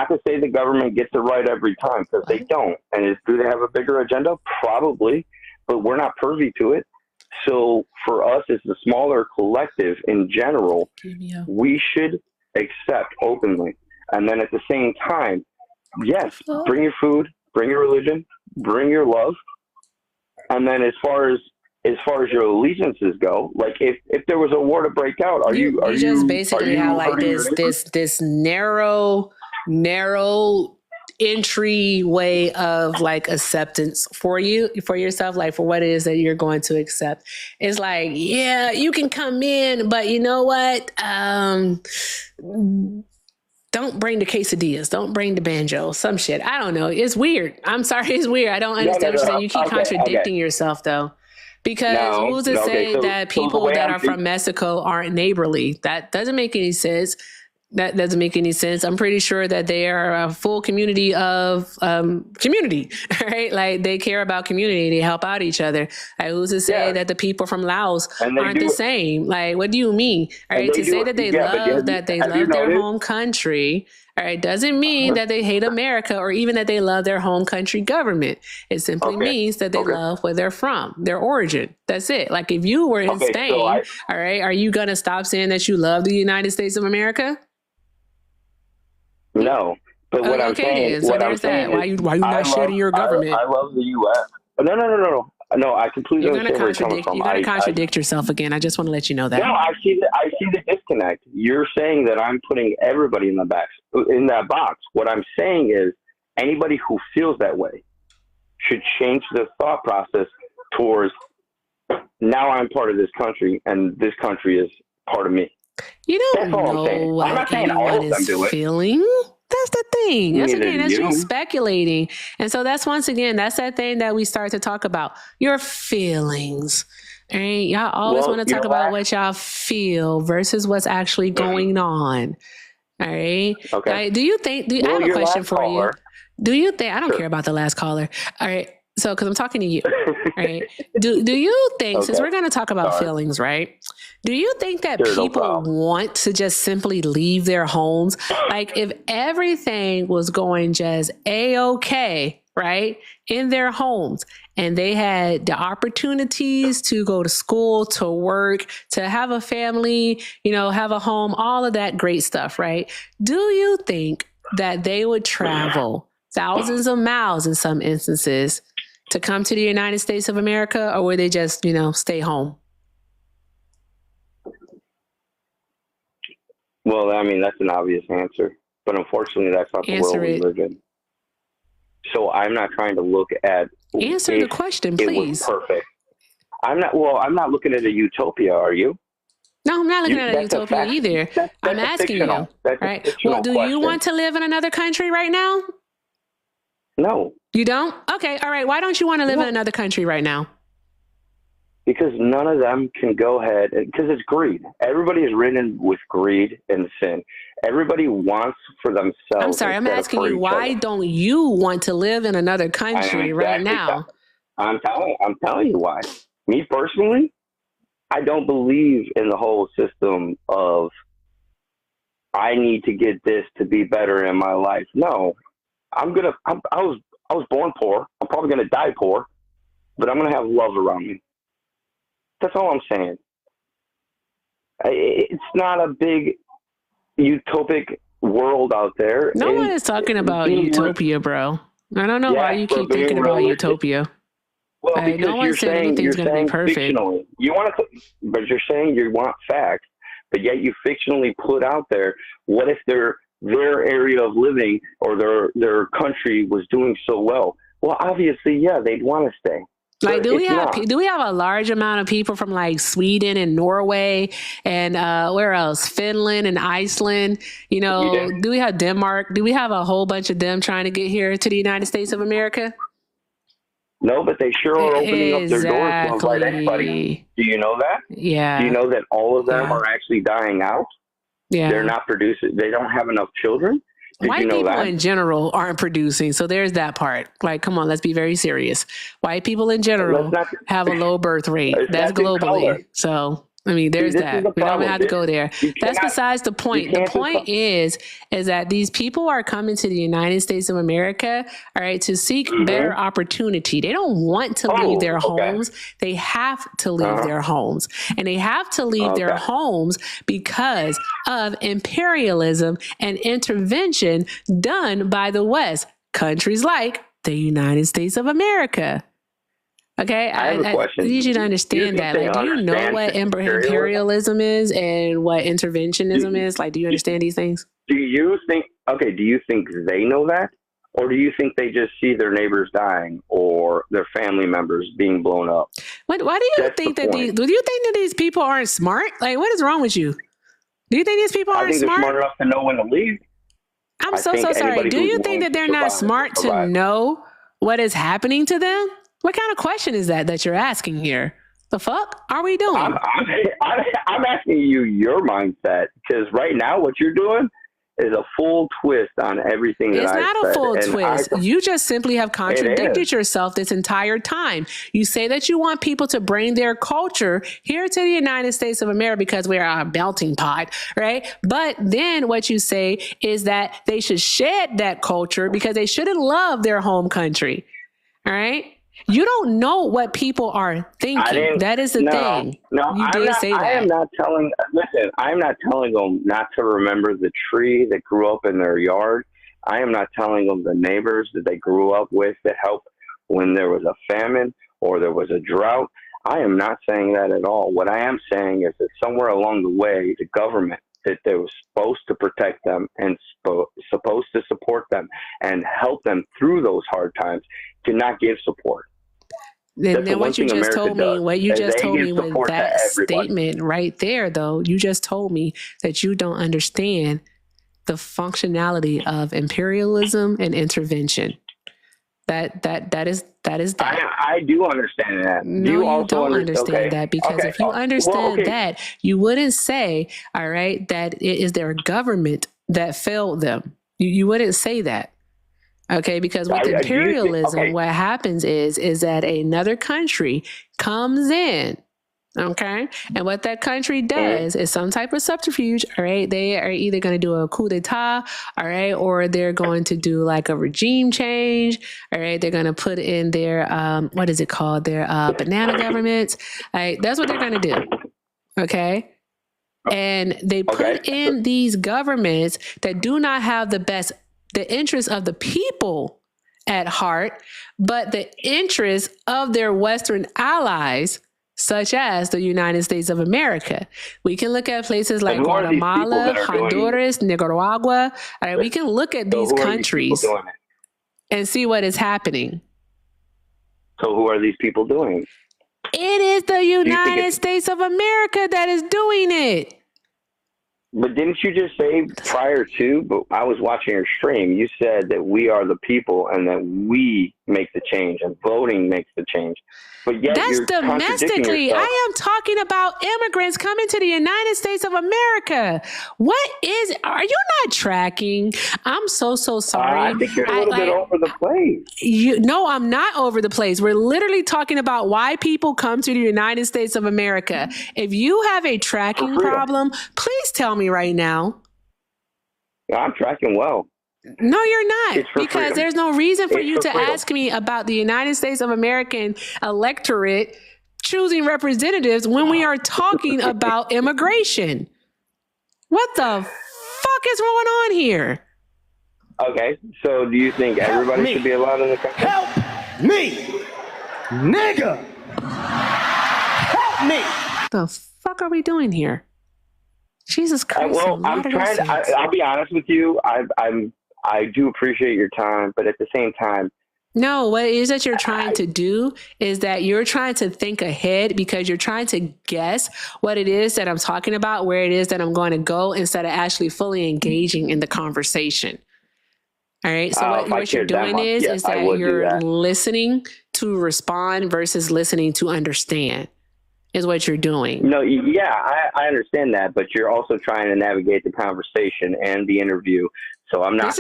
not to say the government gets it right every time, because they don't. And do they have a bigger agenda? Probably, but we're not privy to it. So for us, as the smaller collective in general, we should accept openly. And then at the same time, yes, bring your food, bring your religion, bring your love. And then as far as your allegiances go, like if there was a war to break out, are you just basically have like this narrow entry way of like acceptance for yourself, like for what it is that you're going to accept. It's like, yeah, you can come in, but you know what? Don't bring the quesadillas. Don't bring the banjo. Some shit. I don't know. It's weird. I'm sorry. It's weird. I don't understand what you're saying. You keep contradicting yourself though. Because who's to say that people that are from Mexico aren't neighborly? That doesn't make any sense. That doesn't make any sense. I'm pretty sure that they are a full community of community, right? Like they care about community. They help out each other. Like, who's to say that the people from Laos aren't the same? Like, what do you mean? All right, to say that they love their home country, all right, doesn't mean that they hate America or even that they love their home country government. It simply means that they love where they're from, their origin. That's it. Like if you were in Spain, all right, are you gonna stop saying that you love the United States of America? No, but what I'm saying is, why you not shitting your government? I love the U.S. No, I completely understand where you're coming from. You're going to contradict yourself again. I just want to let you know that. No, I see the disconnect. You're saying that I'm putting everybody in that box. What I'm saying is anybody who feels that way should change the thought process towards now I'm part of this country and this country is part of me. You don't know what anyone is feeling. That's the thing. That's you speculating. And so that's that thing that we start to talk about. Your feelings. Right? Y'all always want to talk about what y'all feel versus what's actually going on. All right. Okay. Do you think, I have a question for you. Do you think, I don't care about the last caller. All right. So, because I'm talking to you, right? Do you think, since we're going to talk about feelings, right? Do you think that people want to just simply leave their homes? Like if everything was going just A-okay, right? In their homes and they had the opportunities to go to school, to work, to have a family, have a home, all of that great stuff, right? Do you think that they would travel thousands of miles in some instances to come to the United States of America, or would they just, stay home? Well, I mean, that's an obvious answer, but unfortunately, that's not the world we live in. So I'm not trying to look at answer the question, please. It was perfect. I'm not looking at a utopia. Are you? No, I'm not looking at a utopia either. I'm asking you, right? Well, do you want to live in another country right now? No. You don't? Okay. All right. Why don't you want to live in another country right now? Because none of them can go ahead, because it's greed. Everybody is ridden with greed and sin. Everybody wants for themselves. I'm sorry. I'm asking you, why don't you want to live in another country right now? I'm telling you why. Me personally, I don't believe in the whole system of I need to get this to be better in my life. No. I was born poor. I'm probably going to die poor, but I'm going to have love around me. That's all I'm saying. It's not a big utopic world out there. No one is talking about utopia, bro. I don't know why you keep thinking about utopia. Well, because no one said anything's going to be perfect. Fictionally. But you're saying you want facts, but yet you fictionally put out there, what if their area of living or their country was doing so well? Well, obviously, yeah, they'd want to stay. Like, do we have a large amount of people from like Sweden and Norway and where else? Finland and Iceland? Do we have Denmark? Do we have a whole bunch of them trying to get here to the United States of America? No, but they sure are opening up their doors to invite anybody. Do you know that? Yeah. Do you know that all of them are actually dying out? Yeah. They're not producing. They don't have enough children. White people in general aren't producing. So there's that part. Like, come on, let's be very serious. White people in general have a low birth rate. That's globally. So I mean, there's that. We don't have to go there. That's besides the point. The point is that these people are coming to the United States of America, all right, to seek better opportunity. They don't want to leave their homes. They have to leave their homes. And they have to leave their homes because of imperialism and intervention done by the West, countries like the United States of America. Okay, I have a question. I need you to understand that. Like, do you know what imperialism is and what interventionism is? Like, do you understand these things? Do you think they know that? Or do you think they just see their neighbors dying or their family members being blown up? Why do you think that these people aren't smart? Like, what is wrong with you? Do you think these people aren't smart? They're smart enough to know when to leave. I'm so sorry. Do you think that they're not smart to know what is happening to them? What kind of question is that you're asking here? The fuck are we doing? I'm asking you your mindset, because right now what you're doing is a full twist on everything that I said. It's not a full twist. You just simply have contradicted yourself this entire time. You say that you want people to bring their culture here to the United States of America because we are a melting pot, right? But then what you say is that they should shed that culture because they shouldn't love their home country, all right? You don't know what people are thinking. That is the thing. No, you did say that. I'm not telling them not to remember the tree that grew up in their yard. I am not telling them the neighbors that they grew up with that helped when there was a famine or there was a drought. I am not saying that at all. What I am saying is that somewhere along the way, the government that they were supposed to protect them and supposed to support them and help them through those hard times did not give support. Then what you just told me, with that statement right there, though, you just told me that you don't understand the functionality of imperialism and intervention. That is that. I do understand that. No, you don't understand that, because if you understand that, you wouldn't say, all right, that it is their government that failed them. You wouldn't say that. Okay, because with imperialism, what happens is that another country comes in, okay? And what that country does is some type of subterfuge, all right? They are either going to do a coup d'etat, all right? Or they're going to do like a regime change, all right? They're going to put in their, what is it called? Their banana governments. Right? That's what they're going to do, okay? And they put in these governments that do not have the interests of the people at heart, but the interests of their Western allies, such as the United States of America. We can look at places like Guatemala, Honduras, Nicaragua. All right, we can look at these countries and see what is happening. So who are these people doing? It is the United States of America that is doing it. But didn't you just say prior to, but I was watching your stream, you said that we are the people and that we make the change and voting makes the change. But yet that's domestically. I am talking about immigrants coming to the United States of America. Are you not tracking? I'm so sorry. I think you're a little bit over the place. No, I'm not over the place. We're literally talking about why people come to the United States of America. If you have a tracking problem, please tell me right now. I'm tracking well. No, you're not, because there's no reason for you to ask me about the United States of American electorate choosing representatives when we are talking about immigration. What the fuck is going on here? Okay, so do you think everybody should be allowed in the country? Help me, nigga! Help me! The fuck are we doing here? Jesus Christ! Well, I'm trying to. I'll be honest with you. I do appreciate your time, but at the same time, no, what it is that you're trying to do is that you're trying to think ahead, because you're trying to guess what it is that I'm talking about, where it is that I'm going to go, instead of actually fully engaging in the conversation. All right. So what you're doing is that you're listening to respond versus listening to understand is what you're doing. No, yeah, I understand that, but you're also trying to navigate the conversation and the interview. So I'm not